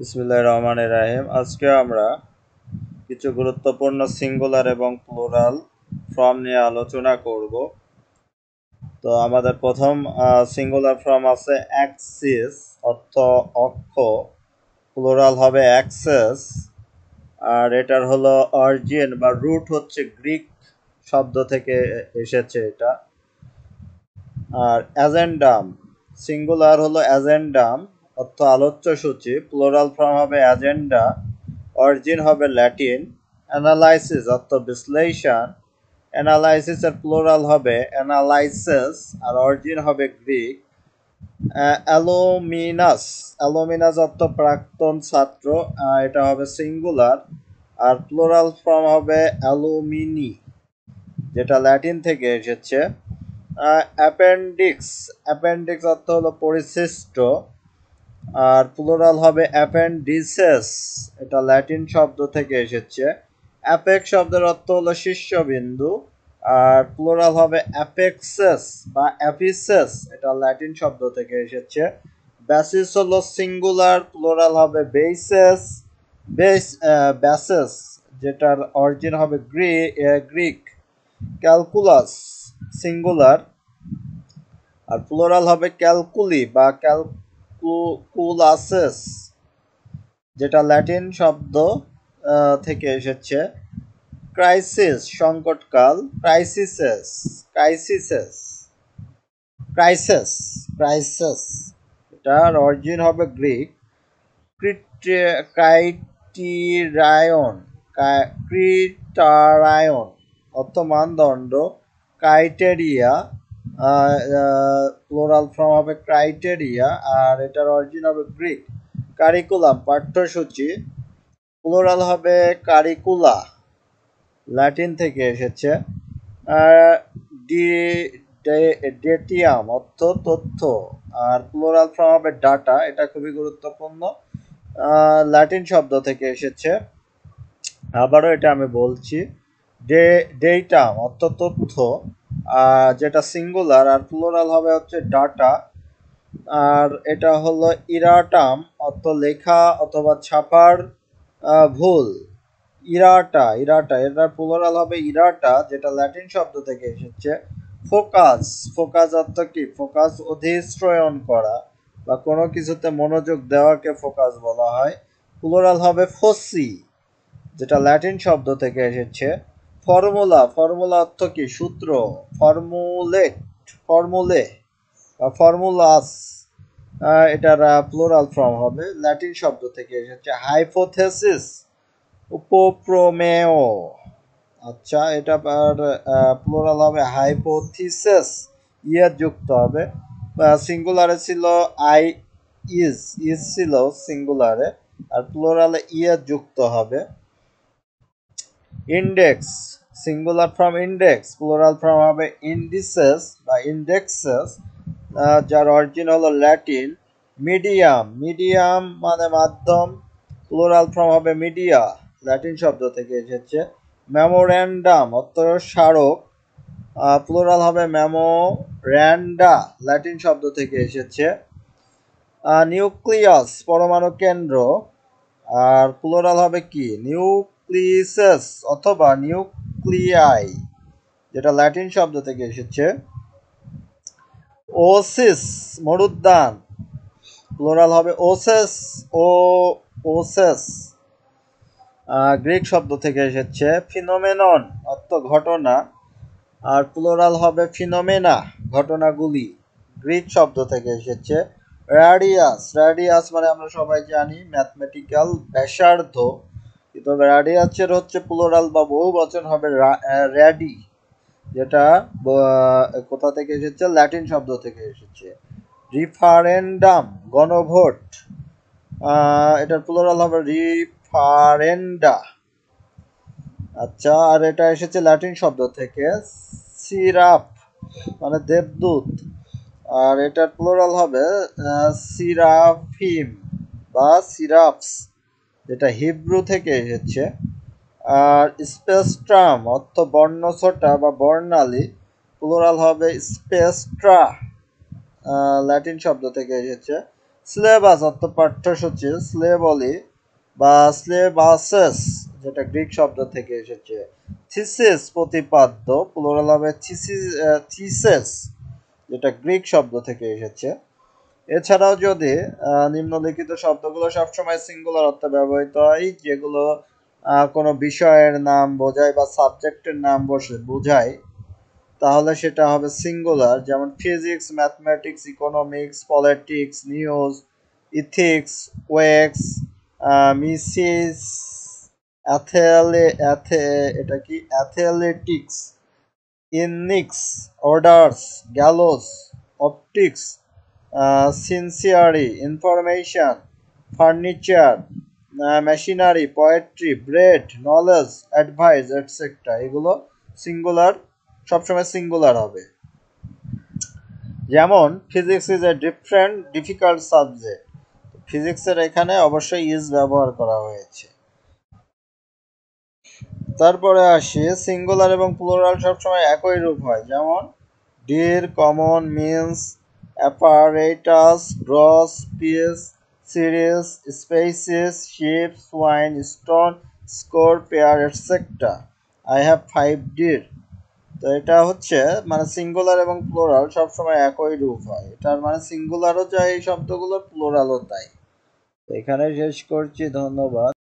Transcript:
বিসমিল্লাহির রহমানির রহিম। আজকে আমরা কিছু গুরুত্বপূর্ণ সিঙ্গুলার এবং প্লুরাল ফর্ম নিয়ে আলোচনা করব। তো আমাদের প্রথম সিঙ্গুলার ফর্ম আছে অ্যাক্সিস, অর্থ অক্ষ। প্লুরাল হবে অ্যাক্সেস। আর এটার হলো অরিজিন বা রুট হচ্ছে গ্রিক শব্দ থেকে এসেছে এটা। আর অ্যাজেন্ডাম, সিঙ্গুলার হলো অ্যাজেন্ডাম, অর্থ আলোচ্য সূচি। প্লুরাল ফর্ম হবে অ্যাজেন্ডা, অরিজিন হবে ল্যাটিন। অ্যানালাইসিস অর্থ বিশ্লেষণ, অ্যানালাইসিসের প্লুরাল হবে অ্যানালাইসিস আর অরিজিন হবে গ্রিক। অ্যালুমিনাস, অ্যালুমিনাস অর্থ প্রাক্তন ছাত্র, এটা হবে সিঙ্গুলার। আর প্লুরাল ফর্ম হবে অ্যালুমিনি, যেটা ল্যাটিন থেকে এসেছে। অ্যাপেন্ডিক্স, অ্যাপেন্ডিক্স অর্থ হলো পরিশিষ্ট, আর প্লুরাল হবে অ্যাপেন্ডিসেস, এটা ল্যাটিন শব্দ থেকে এসেছে। অ্যাপেক্স শব্দের অর্থ হলো শীর্ষবিন্দু, আর প্লুরাল হবে অ্যাপেক্সেস বা অ্যাপিসেস, এটা ল্যাটিন শব্দ থেকে এসেছে। ব্যাসিস হলো সিঙ্গুলার, প্লুরাল হবে বেসেস, ব্যাসেস, যেটার অরিজিন হবে গ্রিক। ক্যালকুলাস সিঙ্গুলার, আর প্লুরাল হবে ক্যালকুলি বা ক্যালকুলাসেস, যেটা ল্যাটিন শব্দ থেকে এসেছে। ক্রাইসিস সংকটকাল, ক্রাইসিসেস, ক্রাইসিসেস, ক্রাইসেস, ক্রাইসেস, এটার অরিজিন হবে গ্রিক। ক্রাইটেরায়ন, ক্রিটারায়ন অর্থ মানদণ্ড। ক্রাইটেরিয়া, প্লুরাল ফর্ম হবে ক্রাইটেরিয়া আর এটার অরিজিন হবে গ্রিক। কারিকুলাম পাঠ্যসূচি, প্লুরাল হবে কারিকুলা, ল্যাটিন থেকে এসেছে। ডেটিয়াম অর্থ তথ্য, আর প্লুরাল ফর্ম হবে ডাটা, এটা খুবই গুরুত্বপূর্ণ, ল্যাটিন শব্দ থেকে এসেছে। আবারও এটা আমি বলছি, ডেটাম অর্থ তথ্য, যেটা সিঙ্গুলার, আর প্লুরাল হবে হচ্ছে ডাটা। আর এটা হলো ইরাটাম, অর্থ লেখা অথবা ছাপার ভুল। ইরাটা, ইরাটা, এটার প্লুরাল হবে ইরাটা, যেটা ল্যাটিন শব্দ থেকে এসেছে। ফোকাস, ফোকাস অর্থ কি? ফোকাস অধিশ্রয়ণ করা বা কোনো কিছুতে মনোযোগ দেওয়াকে ফোকাস বলা হয়। প্লুরাল হবে ফোসি, যেটা ল্যাটিন শব্দ থেকে এসেছে। ফর্মুলা, ফর্মুলা অর্থ কি? সূত্র। ফর্মুলেট, ফর্মুলে বা ফর্মুলাস, এটার প্লুরাল ফর্ম হবে, ল্যাটিন শব্দ থেকে এসেছে। হাইপোথেসিস, উপপ্রমেয়, আচ্ছা এটা প্লুরাল হবে হাইপোথিসিস, ইয়ার যুক্ত হবে। সিঙ্গুলারে ছিল আই, ইজ, ইজ ছিল সিঙ্গুলারে, আর প্লুরালে ইয়ার যুক্ত হবে। Index, singular form index, plural form হবে ইন্ডিসেস বা ইন্ডেক্সেস, যার অরিজিন হলো ল্যাটিন। মিডিয়াম, মিডিয়াম মানে মাধ্যম, প্লুরাল ফর্ম হবে মিডিয়া, ল্যাটিন শব্দ থেকে এসেছে। মেমোরেন্ডাম অর্থ স্মারক, প্লুরাল হবে মেমোর্যান্ডা, ল্যাটিন শব্দ থেকে এসেছে। নিউক্লিয়াস পরমাণু কেন্দ্র, আর প্লুরাল হবে কি? নিউক্লিয়াস অথবা নিউক্লিয়াই, যেটা ল্যাটিন শব্দ থেকে এসেছে। ওসিস মরুদ্যান, প্লুরাল হবে ওসেস, ও ওসেস, গ্রিক শব্দ থেকে এসেছে। ফিনোমেনন অর্থ ঘটনা, আর প্লুরাল হবে ফিনোমেনা, ঘটনাগুলি, গ্রিক শব্দ থেকে এসেছে। রেডিয়াস, রেডিয়াস মানে আমরা সবাই জানি ম্যাথমেটিক্যাল ব্যাসার্ধ, কিন্তু রেডিয়াসের হচ্ছে প্লুরাল বা বহু বচন হবে রেডি, যেটা কোথা থেকে এসেছে? ল্যাটিন শব্দ থেকে এসেছে। রিফারেন্ডাম গণভোট, এটার প্লুরাল হবে রিফারেন্ডা, আচ্ছা। আর এটা এসেছে ল্যাটিন শব্দ থেকে। সিরাপ মানে দেবদূত, আর এটার প্লুরাল হবে সিরাফিম বা সিরাপস, যেটা হিব্রু থেকে এসেছে। আর স্পেকট্রাম অর্থ বর্ণছটা বা বর্ণালী, প্লুরাল হবে স্পেকট্রা, ল্যাটিন শব্দ থেকে এসেছে। সিলেবাস অর্থ পাঠ্যসূচি, স্লেবলি বা স্লেবাসেস যেটা গ্রিক শব্দ থেকে এসেছে। থিসিস প্রতিপাদ্য, প্লুরাল হবে থিসেস যেটা গ্রিক শব্দ থেকে এসেছে। এছাড়াও যদি নিম্নলিখিত শব্দগুলো সবসময় সিঙ্গুলার অর্থে ব্যবহৃত হয়, যেগুলো কোনো বিষয়ের নাম বোঝায় বা সাবজেক্টের নাম বোঝায়, তাহলে সেটা হবে সিঙ্গুলার। যেমন physics, mathematics, economics, politics, news, ethics, wax, measles, এটা কি athletics, innings, orders, gallows, optics, scenery, information, furniture, machinery, poetry, bread, knowledge, advice, etcetera. এগুলো সিঙ্গুলার, সবসময় সিঙ্গুলার হবে। যেমন physics is a difficult subject, ফিজিক্সের এখানে অবশ্যই ইজ ব্যবহার করা হয়েছে। তারপরে আসি সিঙ্গুলার এবং প্লুরাল সবসময় একই রূপ হয়। যেমন deer, common, means, apparatus, gross, piece, series, species, sheep, swine, stone, score, pair, etcetera. I have 5 deer. তো এটা হচ্ছে মানে সিঙ্গুলার এবং প্লুরাল সবসময় একই রূপ হয়। এটার মানে সিঙ্গুলারও চাই এই শব্দগুলোর, প্লুরালও তাই। এখানে শেষ করছি, ধন্যবাদ।